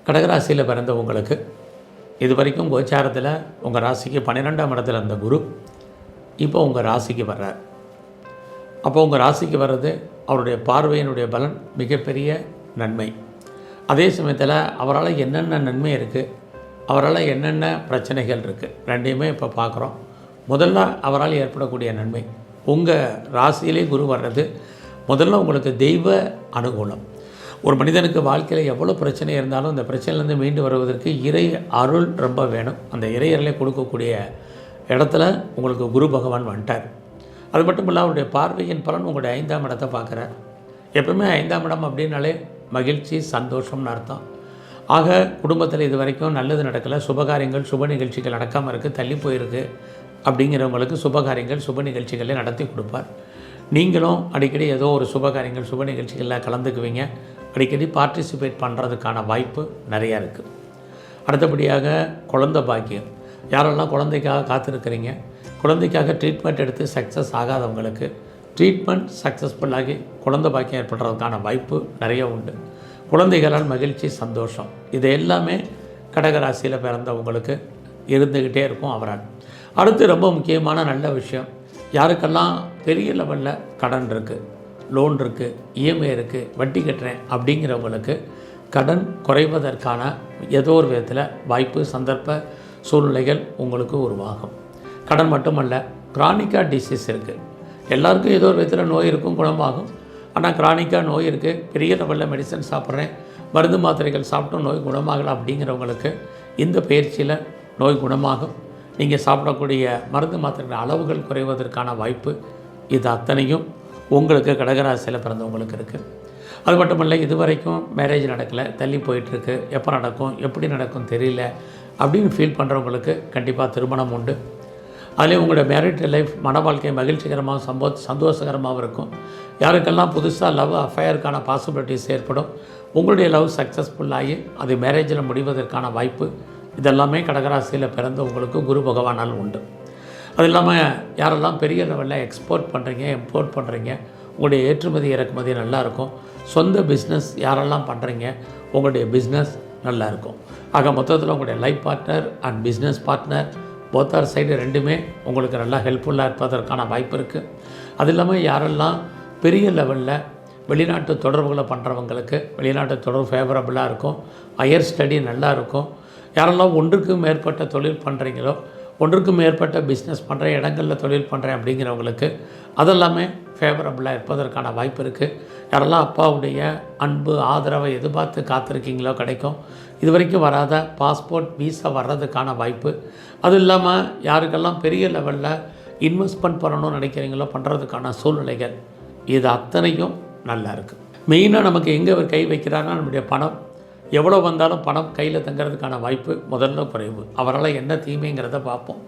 கடகராசியில் பிறந்த உங்களுக்கு இது வரைக்கும் கோச்சாரத்தில் உங்கள் ராசிக்கு 12ஆம் இடத்துல இருந்த குரு இப்போ உங்கள் ராசிக்கு வர்றார். அப்போ உங்கள் ராசிக்கு வர்றது அவருடைய பார்வையினுடைய பலன் மிகப்பெரிய நன்மை. அதே சமயத்தில் அவரால் என்னென்ன நன்மை இருக்குது, அவரால் என்னென்ன பிரச்சனைகள் இருக்குது, ரெண்டையுமே இப்போ பார்க்குறோம். முதல்ல அவரால் ஏற்படக்கூடிய நன்மை, உங்கள் ராசியிலே குரு வர்றது முதல்ல உங்களுக்கு தெய்வ அனுகூலம். ஒரு மனிதனுக்கு வாழ்க்கையில் எவ்வளோ பிரச்சனை இருந்தாலும் அந்த பிரச்சனையிலேருந்து மீண்டு வருவதற்கு இறை அருள் ரொம்ப வேணும். அந்த இறை அருளை கொடுக்கக்கூடிய இடத்துல உங்களுக்கு குரு பகவான் வந்துட்டார். அது மட்டும் இல்லை, அவருடைய பார்வையின் பலன் உங்களுடைய 5ஆம் இடத்தை பார்க்குறார். எப்பவுமே 5ஆம் இடம் அப்படின்னாலே மகிழ்ச்சி, சந்தோஷம்னு அர்த்தம். ஆக குடும்பத்தில் இது வரைக்கும் நல்லது நடக்கலை, சுபகாரியங்கள் சுப நிகழ்ச்சிகள் நடக்காமல் இருக்குது, தள்ளி போயிருக்கு அப்படிங்கிறவங்களுக்கு சுபகாரியங்கள் சுப நிகழ்ச்சிகளை நடத்தி கொடுப்பார். நீங்களும் அடிக்கடி ஏதோ ஒரு சுபகாரியங்கள் சுப நிகழ்ச்சிகளில் கலந்துக்குவீங்க. அடிக்கடி பார்ட்டிசிபேட் பண்ணுறதுக்கான வாய்ப்பு நிறையா இருக்குது. அடுத்தபடியாக குழந்தை பாக்கியம். யாரெல்லாம் குழந்தைக்காக காத்திருக்கிறீங்க, குழந்தைக்காக ட்ரீட்மெண்ட் எடுத்து சக்ஸஸ் ஆகாதவங்களுக்கு ட்ரீட்மெண்ட் சக்ஸஸ்ஃபுல்லாகி குழந்தை பாக்கியம் ஏற்படுறதுக்கான வாய்ப்பு நிறைய உண்டு. குழந்தைகளால் மகிழ்ச்சி, சந்தோஷம், இது எல்லாமே கடகராசியில் பிறந்தவங்களுக்கு இருந்துக்கிட்டே இருக்கும் அவரால். அடுத்து ரொம்ப முக்கியமான நல்ல விஷயம், யாருக்கெல்லாம் பெரிய லெவலில் கடன் இருக்குது, லோன் இருக்குது, இஎம்ஐ இருக்குது, வட்டி கட்டுறேன் அப்படிங்கிறவங்களுக்கு கடன் குறைவதற்கான ஏதோ ஒரு விதத்தில் வாய்ப்பு, சந்தர்ப்ப சூழ்நிலைகள் உங்களுக்கு உருவாகும். கடன் மட்டுமல்ல, கிரானிக்காக டிசீஸ் இருக்குது. எல்லாருக்கும் ஏதோ ஒரு விதத்தில் நோய் இருக்கும், குணமாகும். ஆனால் கிரானிக்காக நோய் இருக்குது, பெரிய லெவலில் மெடிசன் சாப்பிட்றேன், மருந்து மாத்திரைகள் சாப்பிட்டும் நோய் குணமாகலை அப்படிங்கிறவங்களுக்கு இந்த பயிற்சியில் நோய் குணமாகும். நீங்கள் சாப்பிடக்கூடிய மருந்து மாத்திரைகள் அளவுகள் குறைவதற்கான வாய்ப்பு, இது அத்தனையும் உங்களுக்கு கடகராசியில் பிறந்தவங்களுக்கு இருக்குது. அது மட்டும் இல்லை, இது வரைக்கும் மேரேஜ் நடக்கலை, தள்ளி போயிட்டுருக்கு, எப்போ நடக்கும், எப்படி நடக்கும் தெரியல அப்படின்னு ஃபீல் பண்ணுறவங்களுக்கு கண்டிப்பாக திருமணம் உண்டு. அதிலே உங்களுடைய மேரிட் லைஃப், மன வாழ்க்கை மகிழ்ச்சிகரமாக சந்தோஷகரமாகவும் இருக்கும். யாருக்கெல்லாம் புதுசாக லவ் அஃபேருக்கான பாசிபிலிட்டிஸ் ஏற்படும், உங்களுடைய லவ் சக்ஸஸ்ஃபுல்லாகி அது மேரேஜில் முடிவதற்கான வாய்ப்பு, இதெல்லாமே கடகராசியில் பிறந்தவங்களுக்கு குரு பகவானால் உண்டு. அது இல்லாமல் யாரெல்லாம் பெரிய லெவலில் எக்ஸ்போர்ட் பண்ணுறீங்க, இம்போர்ட் பண்ணுறீங்க, உங்களுடைய ஏற்றுமதி இறக்குமதி நல்லாயிருக்கும். சொந்த பிஸ்னஸ் யாரெல்லாம் பண்ணுறீங்க, உங்களுடைய பிஸ்னஸ் நல்லாயிருக்கும். ஆக மொத்தத்தில் உங்களுடைய life partner and business partner போத்தார் side ரெண்டுமே உங்களுக்கு நல்லா ஹெல்ப்ஃபுல்லாக இருப்பதற்கான வாய்ப்பு இருக்குது. அது இல்லாமல் யாரெல்லாம் பெரிய லெவலில் வெளிநாட்டு தொடர்புகளை பண்ணுறவங்களுக்கு வெளிநாட்டு தொடர்பு ஃபேவரபுளாக இருக்கும், ஹையர் ஸ்டடி நல்லா இருக்கும். யாரெல்லாம் ஒன்றுக்கும் மேற்பட்ட தொழில் பண்ணுறீங்களோ, ஒன்றுக்கும் மேற்பட்ட பிஸ்னஸ் பண்ணுறேன், இடங்களில் தொழில் பண்ணுறேன் அப்படிங்கிறவங்களுக்கு அதெல்லாமே ஃபேவரபுளாக இருப்பதற்கான வாய்ப்பு இருக்குது. யாரெல்லாம் அப்பாவுடைய அன்பு ஆதரவை எதிர்பார்த்து காத்திருக்கீங்களோ கிடைக்கும். இது வரைக்கும் வராத பாஸ்போர்ட் வீசா வர்றதுக்கான வாய்ப்பு. அது இல்லாமல் யாருக்கெல்லாம் பெரிய லெவலில் இன்வெஸ்ட்மெண்ட் பண்ணணும்னு நினைக்கிறீங்களோ பண்ணுறதுக்கான சூழ்நிலைகள், இது அத்தனையும் நல்லா இருக்குது. மெயினாக நமக்கு எங்கே அவர் கை வைக்கிறாங்கன்னா நம்முடைய பணம். எவ்வளோ வந்தாலும் பணம் கையில் தங்கிறதுக்கான வாய்ப்பு முதல்ல குறைவு. அவரால் என்ன தீமைங்கிறத பார்ப்போம்.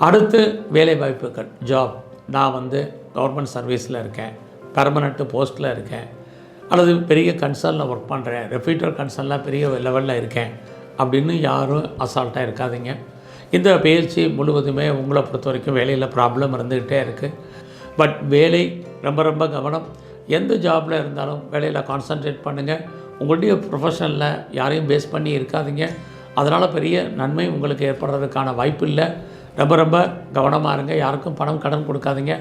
அடுத்து வேலை வாய்ப்புகள், ஜாப். நான் கவர்மெண்ட் சர்வீஸில் இருக்கேன், பெர்மனெண்ட்டு போஸ்ட்டில் இருக்கேன், அல்லது பெரிய கன்சர்னில் ஒர்க் பண்ணுறேன், ரெப்யூட்டட் கன்சர்னில் பெரிய லெவலில் இருக்கேன் அப்படின்னு யாரும் அசால்ட்டாக இருக்காதீங்க. இந்த பயிற்சி முழுவதுமே உங்களை பொறுத்த வரைக்கும் வேலையில் ப்ராப்ளம் இருந்துக்கிட்டே இருக்குது. பட் வேலை ரொம்ப ரொம்ப கவனம். எந்த ஜாபில் இருந்தாலும் வேலையில் கான்சன்ட்ரேட் பண்ணுங்கள். உங்களுடைய ப்ரொஃபஷனில் யாரையும் பேஸ் பண்ணி இருக்காதீங்க. அதனால் பெரிய நன்மை உங்களுக்கு ஏற்படுறதுக்கான வாய்ப்பு இல்லை. ரொம்ப ரொம்ப கவனமாக இருங்க. யாருக்கும் பணம் கடன் கொடுக்காதீங்க,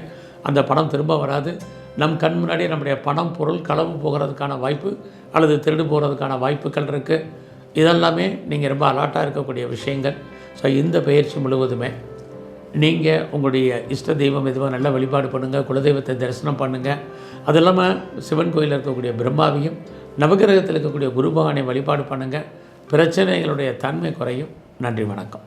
அந்த பணம் திரும்ப வராது. நம் கண் முன்னாடி நம்முடைய பணம் பொருள் களவு போகிறதுக்கான வாய்ப்பு அல்லது திருடு போகிறதுக்கான வாய்ப்புகள் இருக்குது. இதெல்லாமே நீங்கள் ரொம்ப அலர்ட்டாக இருக்கக்கூடிய விஷயங்கள். ஸோ இந்த பயிற்சி முழுவதுமே நீங்கள் உங்களுடைய இஷ்ட தெய்வம் எதுவாக நல்லா வழிபாடு பண்ணுங்கள், குலதெய்வத்தை தரிசனம் பண்ணுங்கள். அது இல்லாமல் சிவன் கோயிலில் இருக்கக்கூடிய பிரம்மாவையும் நவகிரகத்தில் இருக்கக்கூடிய குரு பகவானை வழிபாடு பண்ணுங்கள். பிரச்சனைகளுடைய தன்மை குறையும். நன்றி, வணக்கம்.